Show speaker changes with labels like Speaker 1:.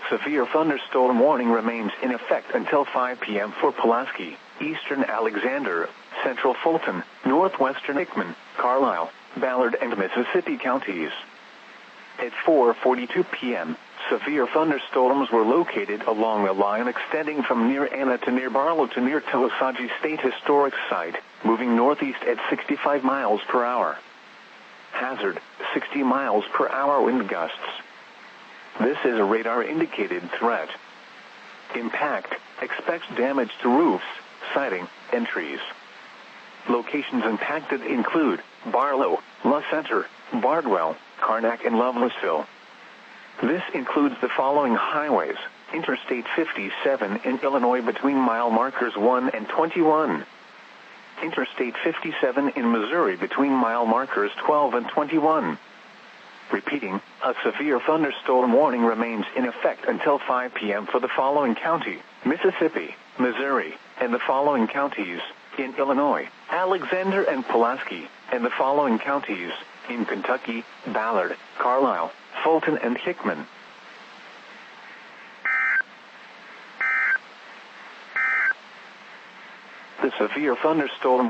Speaker 1: severe thunderstorm warning remains in effect until 5 p.m. for Pulaski, eastern Alexander, central Fulton, northwestern Hickman, Carlisle, Ballard and Mississippi counties. At 4:42 p.m., severe thunderstorms were located along a line extending from near Anna to near Barlow to near Towasaji State Historic Site, moving northeast at 65 miles per hour. Hazard, 60 miles per hour wind gusts. This is a radar-indicated threat. Impact, expects damage to roofs, siding, and trees. Locations impacted include Barlow, La Center, Bardwell, Karnak and Lovelessville. This includes the following highways: Interstate 57 in Illinois between mile markers 1 and 21. Interstate 57 in Missouri between mile markers 12 and 21. Repeating, a severe thunderstorm warning remains in effect until 5 p.m. for the following county: Mississippi, Missouri, and the following counties in Illinois: Alexander and Pulaski, and the following counties in Kentucky: Ballard, Carlisle, Fulton and Hickman. The severe thunderstorm